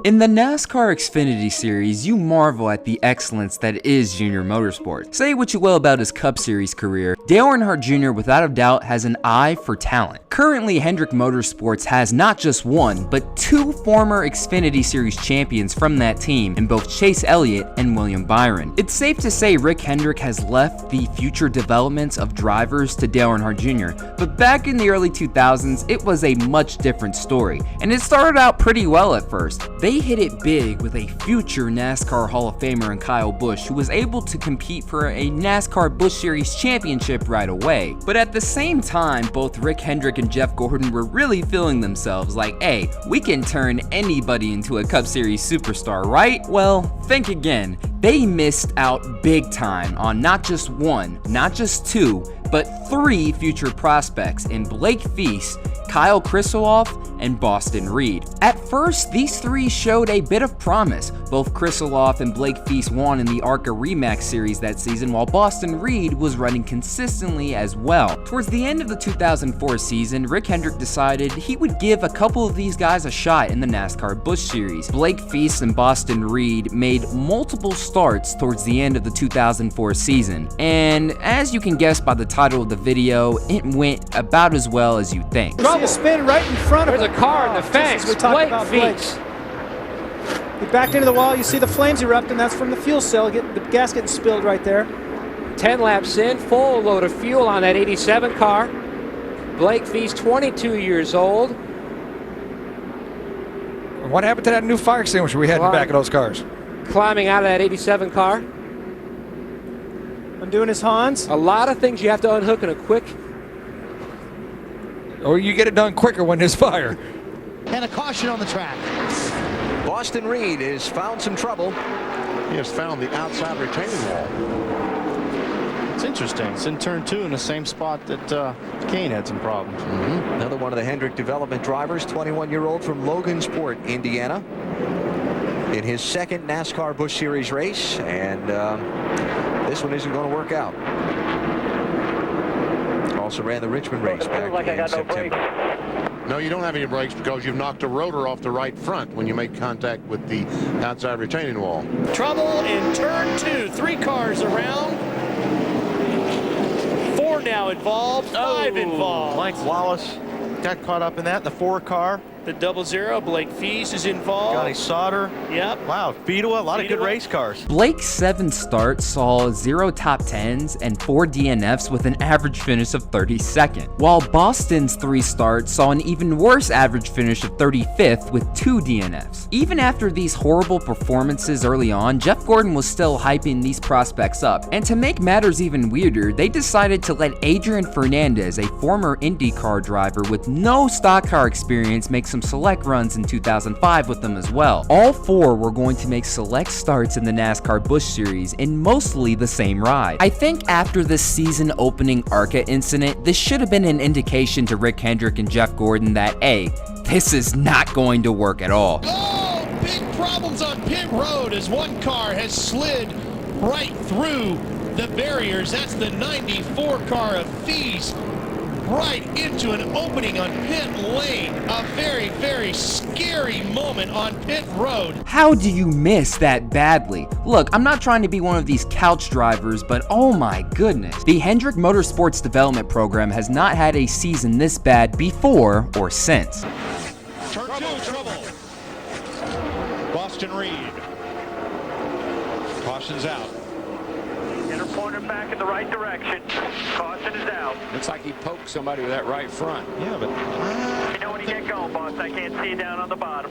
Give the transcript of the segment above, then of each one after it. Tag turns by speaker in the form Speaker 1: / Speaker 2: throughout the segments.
Speaker 1: In the NASCAR Xfinity Series, you marvel at the excellence that is Junior Motorsports. Say what you will about his Cup Series career, Dale Earnahrdt Jr. without a doubt has an eye for talent. Currently, Hendrick Motorsports has not just one, but two former Xfinity Series champions from that team in both Chase Elliott and William Byron. It's safe to say Rick Hendrick has left the future developments of drivers to Dale Earnahrdt Jr., but back in the early 2000s, it was a much different story, and it started out pretty well at first. They hit it big with a future NASCAR Hall of Famer in Kyle Busch, who was able to compete for a NASCAR Busch Series championship right away. But at the same time, both Rick Hendrick and Jeff Gordon were really feeling themselves like, hey, we can turn anybody into a Cup Series superstar, right? Well, think again. They missed out big time on not just one, not just two, but three future prospects in Blake Feast, Kyle Krisiloff, and Boston Reed. At first, these three showed a bit of promise. Both Krisiloff and Blake Feast won in the ARCA Remax series that season, while Boston Reed was running consistently as well. Towards the end of the 2004 season, Rick Hendrick decided he would give a couple of these guys a shot in the NASCAR Busch Series. Blake Feast and Boston Reed made multiple starts towards the end of the 2004 season, and as you can guess by the title of the video, it went about as well as you think.
Speaker 2: Trouble spin right in front of him.
Speaker 3: There's a car in the fence. Blake Feast.
Speaker 2: He backed into the wall. You see the flames erupting. That's from the fuel cell. The gas getting spilled right there.
Speaker 3: 10 laps in, full load of fuel on that 87 car. Blake Feast, 22 years old.
Speaker 4: What happened to that new fire extinguisher we had in the back of those cars?
Speaker 3: Climbing out of that 87 car.
Speaker 2: Undoing his Hans.
Speaker 3: A lot of things you have to unhook in a quick.
Speaker 4: Or you get it done quicker when there's fire.
Speaker 5: And a caution on the track.
Speaker 6: Boston Reed has found some trouble.
Speaker 7: He has found the outside retaining wall. It's interesting. It's in turn 2 in the same spot that Kane had some problems.
Speaker 6: Another one of the Hendrick development drivers, 21-year-old from Logansport, Indiana, in his second NASCAR Busch Series race, and this one isn't going to work out. Also ran the Richmond race back in September.
Speaker 7: No, you don't have any brakes because you've knocked a rotor off the right front when you make contact with the outside retaining wall.
Speaker 8: Trouble in turn 2. 3 cars around. 4 now involved. 5 involved.
Speaker 9: Mike Wallace got caught up in that. The 4 car.
Speaker 8: The 00, Blake Feast is involved.
Speaker 9: Johnny Sauter.
Speaker 8: Yep.
Speaker 9: Wow, Fedewa, a lot of good race cars.
Speaker 1: Blake's 7 starts saw 0 top 10s and 4 DNFs with an average finish of 32nd, while Boston's 3 starts saw an even worse average finish of 35th with 2 DNFs. Even after these horrible performances early on, Jeff Gordon was still hyping these prospects up, and to make matters even weirder, they decided to let Adrian Fernandez, a former IndyCar driver with no stock car experience, make some select runs in 2005 with them as well. All 4 were going to make select starts in the NASCAR Busch Series in mostly the same ride. I think after the season opening ARCA incident, this should have been an indication to Rick Hendrick and Jeff Gordon that, hey, this is not going to work at all.
Speaker 8: Oh, big problems on pit road as one car has slid right through the barriers. That's the 94 car of Feast. Right into an opening on pit lane. A very, very scary moment on pit road.
Speaker 1: How do you miss that badly? Look, I'm not trying to be one of these couch drivers, but oh my goodness. The Hendrick Motorsports development program has not had a season this bad before or since.
Speaker 8: Turn 2, trouble. Boston Reed. Caution's out.
Speaker 10: Inner pointer back in the right direction. Caution is out.
Speaker 3: Looks like he poked somebody with that right front.
Speaker 9: Yeah, but
Speaker 10: You know when you get going, boss. I can't see you down on the bottom.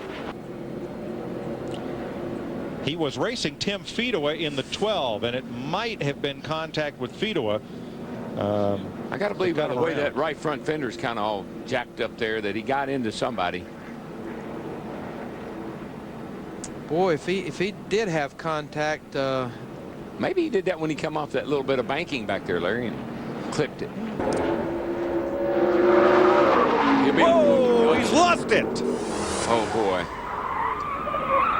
Speaker 8: He was racing Tim Fedewa in the 12, and it might have been contact with Fedewa.
Speaker 3: I got to believe by the way that right front fender's kind of all jacked up there that he got into somebody.
Speaker 11: Boy, if he did have contact,
Speaker 3: maybe he did that when he come off that little bit of banking back there, Larry, and clipped it.
Speaker 4: Whoa, he's lost it.
Speaker 3: Oh boy.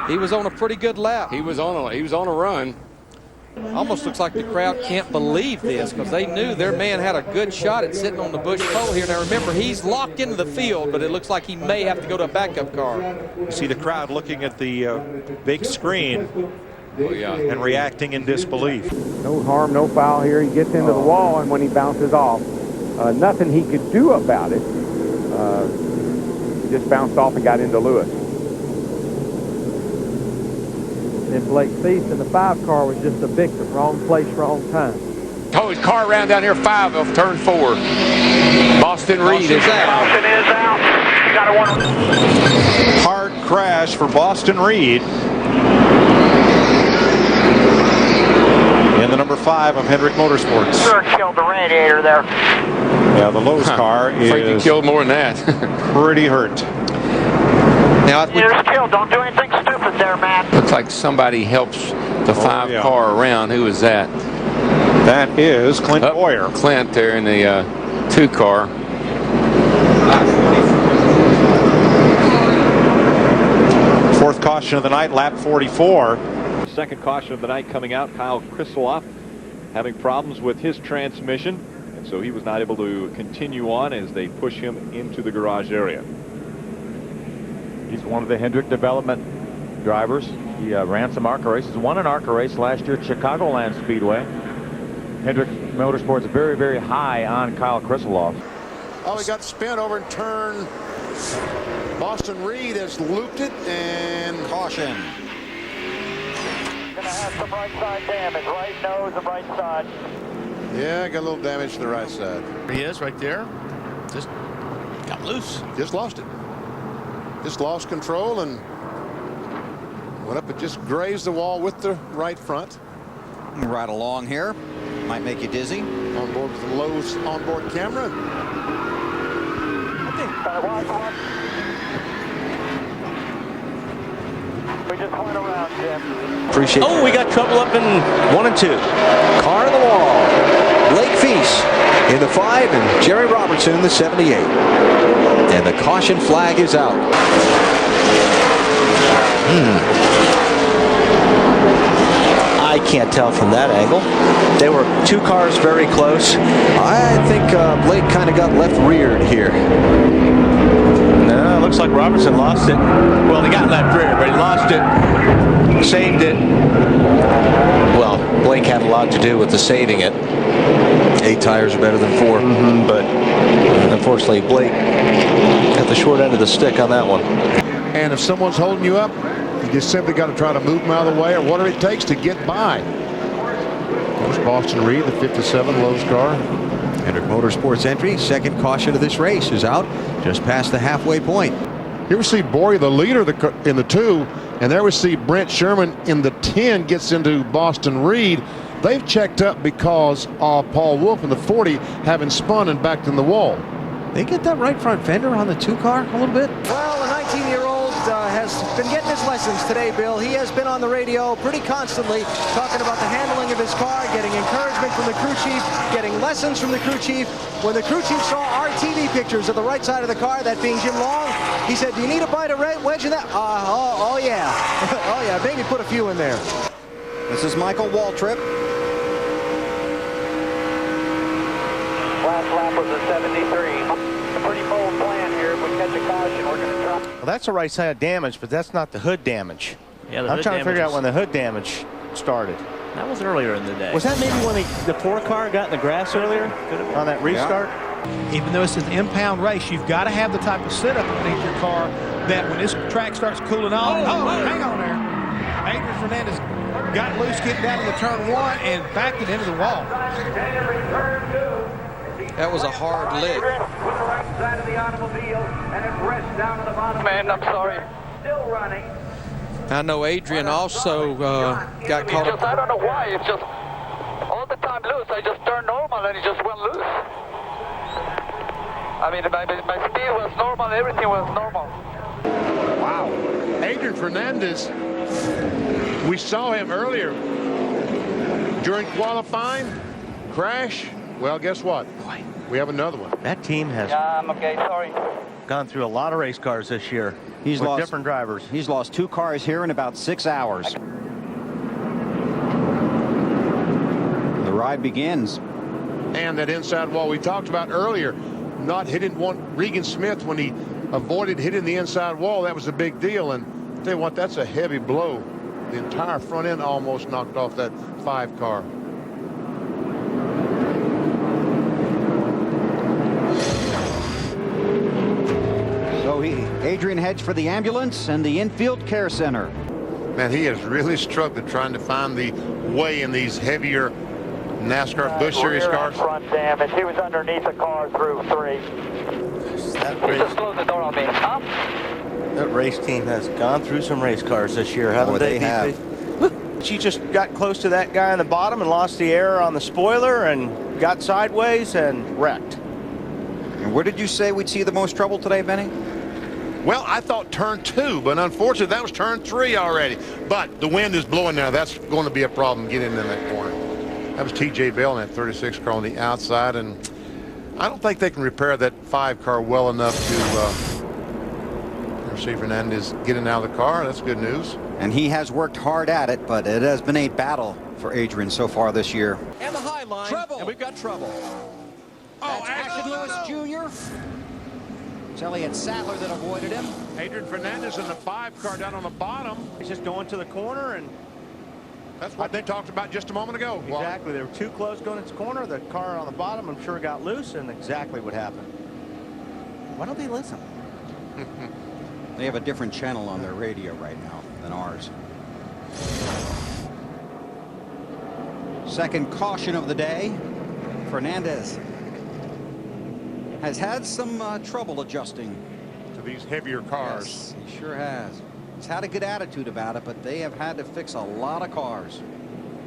Speaker 11: he was on a pretty good lap.
Speaker 3: He was on a run.
Speaker 11: Almost looks like the crowd can't believe this because they knew their man had a good shot at sitting on the bush pole here. Now remember, he's locked into the field, but it looks like he may have to go to a backup car.
Speaker 9: You see the crowd looking at the big screen and reacting in disbelief.
Speaker 12: No harm, no foul here. He gets into the wall, and when he bounces off, nothing he could do about it. He just bounced off and got into Lewis. Then Blake Feast in the 5 car was just a victim. Wrong place, wrong time.
Speaker 3: Oh, his car around down here 5 of turn 4. Boston Reed is out.
Speaker 10: Boston is out. You got a one.
Speaker 9: Hard crash for Boston Reed in the number 5 of Hendrick Motorsports.
Speaker 10: Sure killed the radiator there.
Speaker 9: Yeah, the Lowe's car
Speaker 3: Afraid you
Speaker 9: is
Speaker 3: killed more than that.
Speaker 9: pretty hurt.
Speaker 3: Now,
Speaker 10: You're killed. Don't do anything stupid there, man.
Speaker 3: looks like somebody helps the 5 car around. Who is that?
Speaker 9: That is Clint Boyer.
Speaker 3: Clint there in the 2 car.
Speaker 9: Fourth caution of the night, lap 44.
Speaker 13: Second caution of the night coming out. Kyle Krisiloff having problems with his transmission, and so he was not able to continue on as they push him into the garage area.
Speaker 14: He's one of the Hendrick development drivers. He ran some ARCA races, won an ARCA race last year at Chicagoland Speedway. Hendrick Motorsports very, very high on Kyle Krisiloff.
Speaker 15: Oh, he got spin over and turn. Boston Reed has looped it, and caution.
Speaker 10: Gonna have some right side damage. Right nose and right side.
Speaker 15: Yeah, got a little damage to the right side.
Speaker 7: He is right there. Just got loose.
Speaker 15: Just lost it. Just lost control and went up and just grazed the wall with the right front.
Speaker 6: Right along here. Might make you dizzy.
Speaker 15: On board with the Lowe's onboard camera.
Speaker 10: We just went around, Jim.
Speaker 6: Appreciate
Speaker 9: Oh, we got trouble up in 1 and 2.
Speaker 6: Car in the wall. Blake Feast in the 5 and Jerry Robertson in the 78. And the caution flag is out.
Speaker 9: I can't tell from that angle. They were 2 cars very close.
Speaker 6: I think Blake kind of got left reared here.
Speaker 9: No, looks like Robertson lost it. Well, he got left rear, but he lost it. Saved it.
Speaker 6: Well, Blake had a lot to do with the saving it. 8 tires are better than 4.
Speaker 9: But unfortunately, Blake got the short end of the stick on that one.
Speaker 15: And if someone's holding you up, you just simply got to try to move them out of the way or whatever it takes to get by. There's Boston Reed, the 57 Lowe's car.
Speaker 6: Hendrick Motorsports entry, second caution of this race is out just past the halfway point.
Speaker 15: Here we see Boyer, the leader in the 2, and there we see Brent Sherman in the 10 gets into Boston Reed. They've checked up because of Paul Wolf in the 40 having spun and backed in the wall.
Speaker 6: They get that right front fender on the 2 car a little bit.
Speaker 2: Well, the 19-year-old has been getting his lessons today, Bill. He has been on the radio pretty constantly talking about the handling of his car, getting encouragement from the crew chief, getting lessons from the crew chief. When the crew chief saw our TV pictures of the right side of the car, that being Jim Long, he said, "Do you need a bite of wedge in that?" Oh yeah. Oh yeah, maybe put a few in there.
Speaker 6: This is Michael Waltrip.
Speaker 10: Last lap was a 73. A pretty bold plan here. If we catch a caution, we're going to drop.
Speaker 9: Well, that's the right side damage, but that's not the hood damage.
Speaker 7: Yeah,
Speaker 9: I'm trying to figure out when the hood damage started.
Speaker 7: That was earlier in the day.
Speaker 9: Was that maybe when the 4 car got in the grass earlier on that restart?
Speaker 16: Even though it's an impound race, you've got to have the type of setup underneath your car that when this track starts cooling off, hang on there. Adrian Fernandez got loose, getting down to the turn 1 and backed it into the wall.
Speaker 11: That was a hard lick.
Speaker 10: Man, I'm sorry. Still running.
Speaker 11: I know Adrian also got caught up.
Speaker 10: I don't know why. It's just all the time loose. I just turned normal and it just went loose. I mean, my speed was normal. Everything was normal.
Speaker 15: Wow. Adrian Fernandez, we saw him earlier during qualifying, crash. Well, guess what? We have another one.
Speaker 9: That team has
Speaker 10: I'm okay. Sorry.
Speaker 9: gone through a lot of race cars this year.
Speaker 6: He's
Speaker 9: with
Speaker 6: lost
Speaker 9: different drivers.
Speaker 6: He's lost 2 cars here in about 6 hours.
Speaker 17: ride begins.
Speaker 15: And that inside wall we talked about earlier, not hitting Regan Smith when he avoided hitting the inside wall. That was a big deal. And I'll tell you what, that's a heavy blow. The entire front end almost knocked off that 5 car.
Speaker 17: So Adrian heads for the ambulance and the infield care center.
Speaker 15: Man, he has really struggled trying to find the way in these heavier NASCAR Busch Series cars.
Speaker 10: Front damage. He was underneath the car through 3. He just closed the door on me. Huh?
Speaker 18: That race team has gone through some race cars this year, haven't they?
Speaker 17: They have.
Speaker 18: She just got close to that guy in the bottom and lost the air on the spoiler and got sideways and wrecked.
Speaker 17: And where did you say we'd see the most trouble today, Benny?
Speaker 15: Well, I thought turn 2, but unfortunately that was turn 3 already. But the wind is blowing now. That's going to be a problem getting in that corner. That was T.J. Bell in that 36 car on the outside, and I don't think they can repair that 5 car well enough to see Fernandez getting out of the car. That's good news.
Speaker 17: And he has worked hard at it, but it has been a battle for Adrian so far this year.
Speaker 11: And the high line, trouble. And we've got trouble.
Speaker 16: That's
Speaker 2: Ashton Lewis Jr. It's Elliott Sadler that avoided him.
Speaker 15: Adrian Fernandez in the 5 car down on the bottom.
Speaker 18: He's just going to the corner, and
Speaker 15: that's what they talked about just a moment ago.
Speaker 18: Exactly. They were too close going into the corner. The car on the bottom, I'm sure, got loose, and exactly what happened. Why don't they listen?
Speaker 17: They have a different channel on their radio right now than ours. Second caution of the day. Fernandez has had some trouble adjusting
Speaker 15: to these heavier cars.
Speaker 17: Yes, he sure has. He's had a good attitude about it, but they have had to fix a lot of cars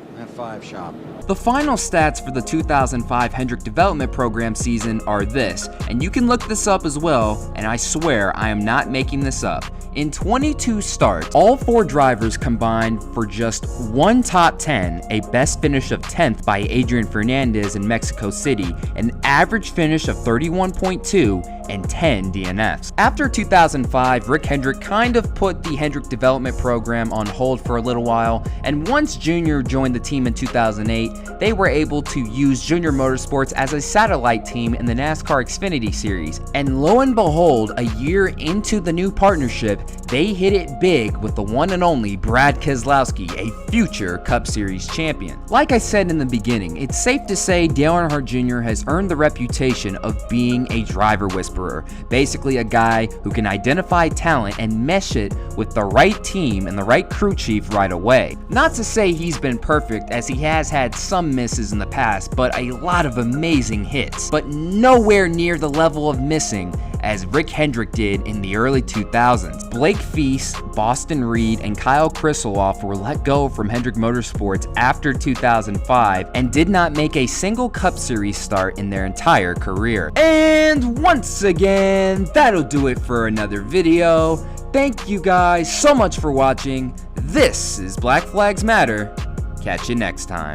Speaker 17: in that 5 shop.
Speaker 1: The final stats for the 2005 Hendrick Development Program season are this, and you can look this up as well, and I swear I am not making this up. In 22 starts, all 4 drivers combined for just 1 top 10, a best finish of 10th by Adrian Fernandez in Mexico City, an average finish of 31.2, and 10 DNFs. After 2005, Rick Hendrick kind of put the Hendrick Development Program on hold for a little while, and once Junior joined the team in 2008, they were able to use Junior Motorsports as a satellite team in the NASCAR Xfinity Series. And lo and behold, a year into the new partnership, they hit it big with the one and only Brad Keselowski, a future Cup Series champion. Like I said in the beginning, it's safe to say Dale Earnhardt Jr. has earned the reputation of being a driver whisperer, basically a guy who can identify talent and mesh it with the right team and the right crew chief right away. Not to say he's been perfect, as he has had some misses in the past, but a lot of amazing hits, but nowhere near the level of missing as Rick Hendrick did in the early 2000s. Blake Feast, Boston Reed, and Kyle Krisiloff were let go from Hendrick Motorsports after 2005 and did not make a single Cup Series start in their entire career. And once again, that'll do it for another video. Thank you guys so much for watching. This is Black Flags Matter. Catch you next time.